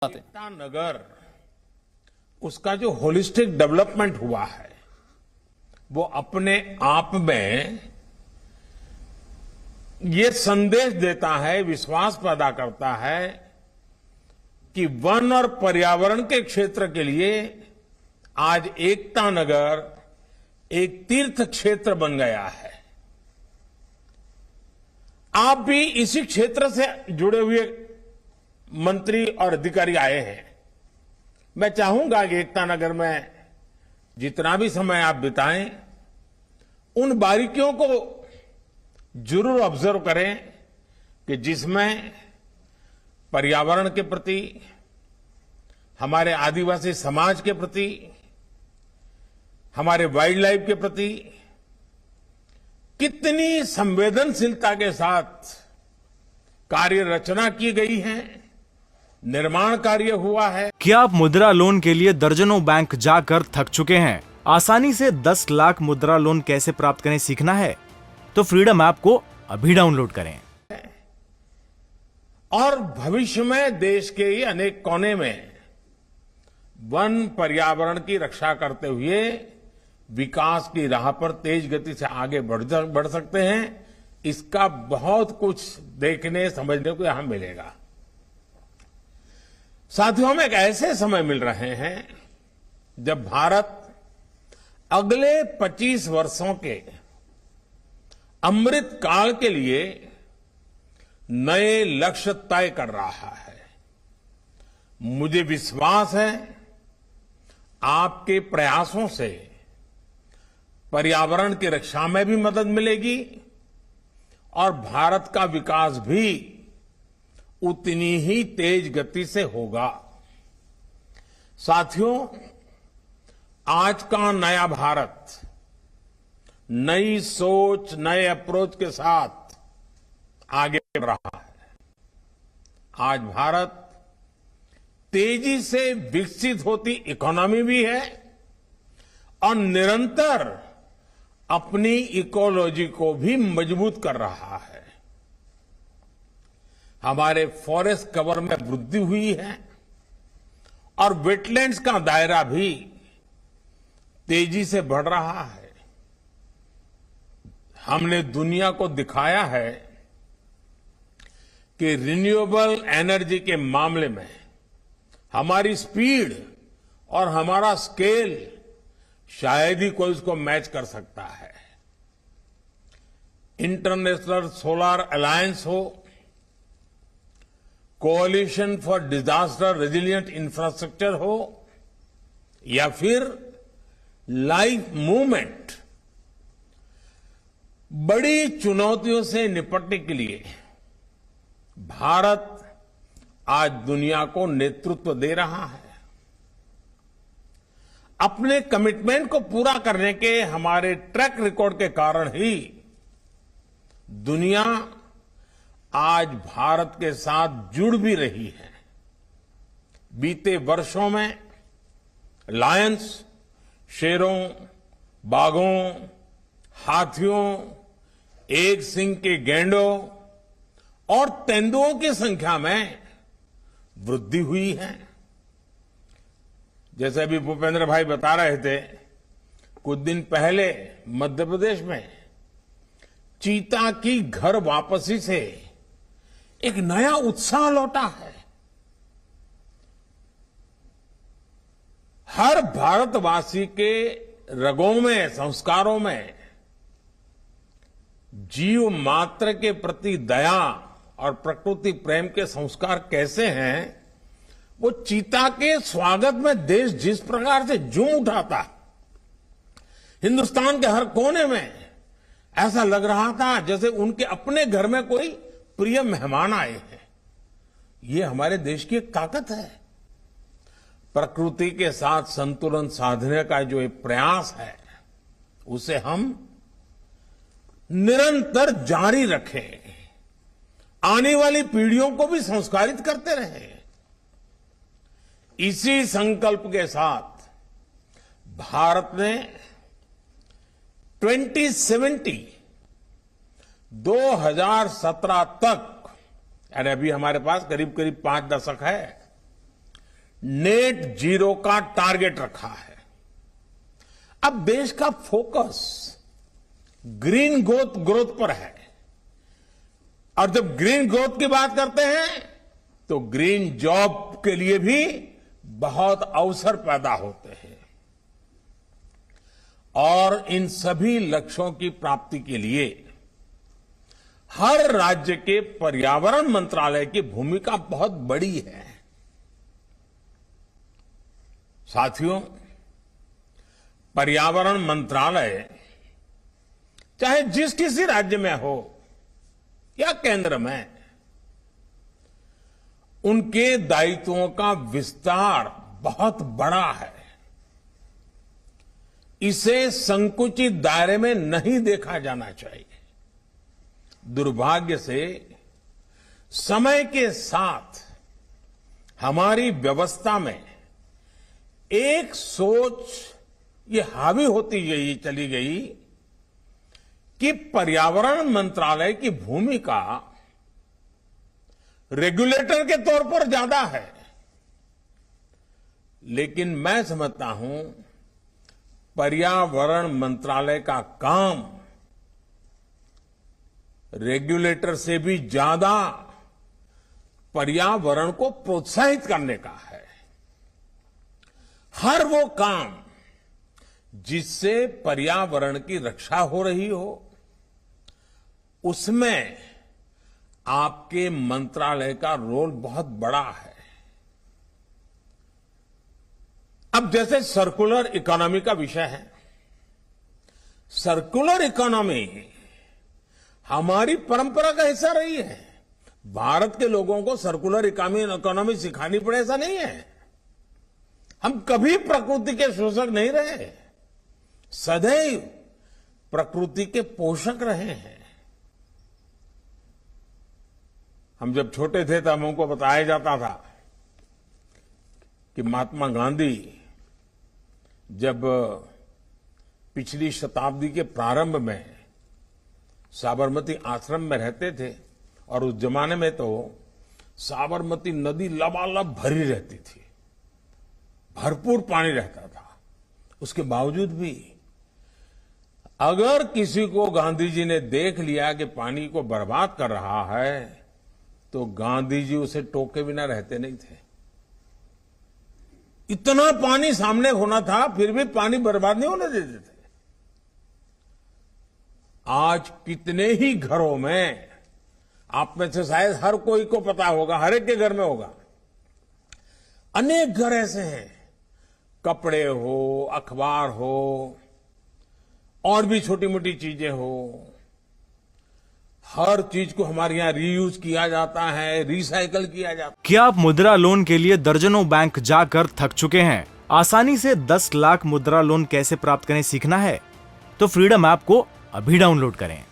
एकता नगर उसका जो holistic development हुआ है वो अपने आप में ये संदेश देता है, विश्वास पैदा करता है कि वन और पर्यावरण के क्षेत्र के लिए आज एकता नगर एक तीर्थ क्षेत्र बन गया है। आप भी इसी क्षेत्र से जुड़े हुए मंत्री और अधिकारी आए हैं। मैं चाहूंगा कि एकता नगर में जितना भी समय आप बिताएं उन बारीकियों को जरूर ऑब्जर्व करें कि जिसमें पर्यावरण के प्रति, हमारे आदिवासी समाज के प्रति, हमारे वाइल्ड लाइफ के प्रति कितनी संवेदनशीलता के साथ कार्य रचना की गई है, निर्माण कार्य हुआ है। क्या आप मुद्रा लोन के लिए दर्जनों बैंक जाकर थक चुके हैं? आसानी से 10 लाख मुद्रा लोन कैसे प्राप्त करें सीखना है तो फ्रीडम ऐप को अभी डाउनलोड करें। और भविष्य में देश के ही अनेक कोने में वन पर्यावरण की रक्षा करते हुए विकास की राह पर तेज गति से आगे बढ़ सकते हैं। इसका बहुत कुछ देखने समझने को यहां मिलेगा। साथियों, हम एक ऐसे समय मिल रहे हैं जब भारत अगले 25 वर्षों के अमृत काल के लिए नए लक्ष्य तय कर रहा है। मुझे विश्वास है आपके प्रयासों से पर्यावरण की रक्षा में भी मदद मिलेगी और भारत का विकास भी उतनी ही तेज गति से होगा। साथियों, आज का नया भारत नई सोच, नए अप्रोच के साथ आगे बढ़ रहा है। आज भारत तेजी से विकसित होती इकोनॉमी भी है और निरंतर अपनी इकोलॉजी को भी मजबूत कर रहा है। हमारे फॉरेस्ट कवर में वृद्धि हुई है और वेटलैंड्स का दायरा भी तेजी से बढ़ रहा है। हमने दुनिया को दिखाया है कि रिन्यूएबल एनर्जी के मामले में हमारी स्पीड और हमारा स्केल शायद ही कोई उसको मैच कर सकता है। इंटरनेशनल सोलर अलायंस हो, कोalition फॉर डिजास्टर रेजिलिएंट इंफ्रास्ट्रक्चर हो या फिर लाइफ मूवमेंट, बड़ी चुनौतियों से निपटने के लिए भारत आज दुनिया को नेतृत्व दे रहा है। अपने कमिटमेंट को पूरा करने के हमारे ट्रैक रिकॉर्ड के कारण ही दुनिया आज भारत के साथ जुड़ भी रही है। बीते वर्षों में लायंस, शेरों, बाघों, हाथियों, एक सींग के गैंडों और तेंदुओं की संख्या में वृद्धि हुई है। जैसे अभी भूपेंद्र भाई बता रहे थे, कुछ दिन पहले मध्य प्रदेश में चीता की घर वापसी से एक नया उत्साह लौटा है। हर भारतवासी के रगों में, संस्कारों में जीव मात्र के प्रति दया और प्रकृति प्रेम के संस्कार कैसे हैं, वो चीता के स्वागत में देश जिस प्रकार से झूम उठा था, हिंदुस्तान के हर कोने में ऐसा लग रहा था जैसे उनके अपने घर में कोई प्रिय मेहमान आए हैं। ये हमारे देश की एक ताकत है। प्रकृति के साथ संतुलन साधने का जो एक प्रयास है, उसे हम निरंतर जारी रखें, आने वाली पीढ़ियों को भी संस्कारित करते रहें। इसी संकल्प के साथ भारत ने 2017 तक, यानी अभी हमारे पास करीब करीब 5 दशक है, नेट जीरो का टारगेट रखा है। अब देश का फोकस ग्रीन ग्रोथ पर है, और जब ग्रीन ग्रोथ की बात करते हैं तो ग्रीन जॉब के लिए भी बहुत अवसर पैदा होते हैं। और इन सभी लक्ष्यों की प्राप्ति के लिए हर राज्य के पर्यावरण मंत्रालय की भूमिका बहुत बड़ी है। साथियों, पर्यावरण मंत्रालय चाहे जिस किसी राज्य में हो या केंद्र में, उनके दायित्वों का विस्तार बहुत बड़ा है। इसे संकुचित दायरे में नहीं देखा जाना चाहिए। दुर्भाग्य से समय के साथ हमारी व्यवस्था में एक सोच ये हावी होती चली गई कि पर्यावरण मंत्रालय की भूमिका रेगुलेटर के तौर पर ज्यादा है। लेकिन मैं समझता हूं पर्यावरण मंत्रालय का काम रेगुलेटर से भी ज्यादा पर्यावरण को प्रोत्साहित करने का है। हर वो काम जिससे पर्यावरण की रक्षा हो रही हो, उसमें आपके मंत्रालय का रोल बहुत बड़ा है। अब जैसे सर्कुलर इकोनॉमी का विषय है, सर्कुलर इकोनॉमी हमारी परंपरा का हिस्सा रही है। भारत के लोगों को सर्कुलर इकोनॉमी सिखानी पड़े ऐसा नहीं है। हम कभी प्रकृति के शोषक नहीं रहे, सदैव प्रकृति के पोषक रहे हैं। हम जब छोटे थे तब हमको बताया जाता था कि महात्मा गांधी जब पिछली शताब्दी के प्रारंभ में साबरमती आश्रम में रहते थे, और उस जमाने में तो साबरमती नदी लबालब भरी रहती थी, भरपूर पानी रहता था। उसके बावजूद भी अगर किसी को गांधी जी ने देख लिया कि पानी को बर्बाद कर रहा है, तो गांधी जी उसे टोके बिना रहते नहीं थे। इतना पानी सामने होना था, फिर भी पानी बर्बाद नहीं होने देते थे। आज कितने ही घरों में, आप में से शायद हर कोई को पता होगा, हर एक के घर में होगा, अनेक घर ऐसे हैं, कपड़े हो, अखबार हो, और भी छोटी मोटी चीजें हो, हर चीज को हमारे यहां रीयूज किया जाता है, रिसाइकल किया जाता है। क्या आप मुद्रा लोन के लिए दर्जनों बैंक जाकर थक चुके हैं? आसानी से 10 लाख मुद्रा लोन कैसे प्राप्त करें सीखना है? तो फ्रीडम ऐप को अभी डाउनलोड करें।